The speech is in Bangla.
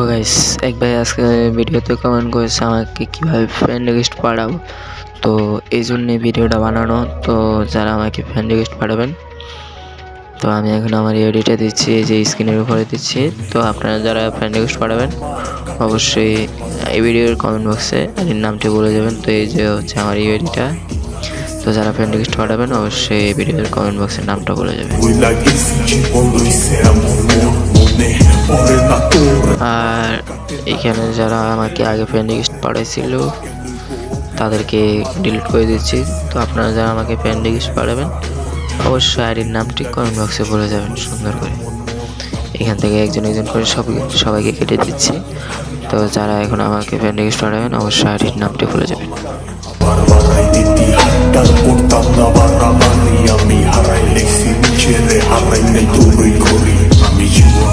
গাইস, এক ভাই আজকে ভিডিওতে কমেন্ট করেছে আমাকে কিভাবে ফ্রেন্ড রিকোয়েস্ট পাঠাবো। তো এই জন্যে ভিডিওটা বানানো। তো যারা আমাকে ফ্রেন্ড রিকোয়েস্ট পাঠাবেন, তো আমি এখন আমার আইডিটা দিচ্ছি, এই যে স্ক্রিনের উপরে দিচ্ছি। তো আপনারা যারা ফ্রেন্ড রিকোয়েস্ট পাঠাবেন অবশ্যই এই ভিডিওর কমেন্ট বক্সে আইডির নামটি বলে যাবেন। তো এই যে হচ্ছে আমার আইডিটা। তো যারা ফ্রেন্ড রিকোয়েস্ট পাঠাবেন অবশ্যই এই ভিডিওর কমেন্ট বক্সের নামটা বলে যাবেন। আর এখানে যারা আমাকে আগে ফ্রেন্ড রিকোয়েস্ট পাঠাইছিল তাদেরকে ডিলিট করে দিচ্ছি। তো আপনারা যারা আমাকে ফ্রেন্ড রিকোয়েস্ট পাঠাবেন অবশ্যই আইডির নামটি কমেন্ট বক্সে বলে যাবেন সুন্দর করে। এখান থেকে একজন একজন করে সবাইকে কেটে দিচ্ছি। তো যারা এখন আমাকে ফ্রেন্ড রিকোয়েস্ট পাঠাবেন অবশ্যই আইডির নামটি বলে যাবেন। আমি হারাইলে সিন ছেড়ে হারাইলে তুই করি আমি জীবন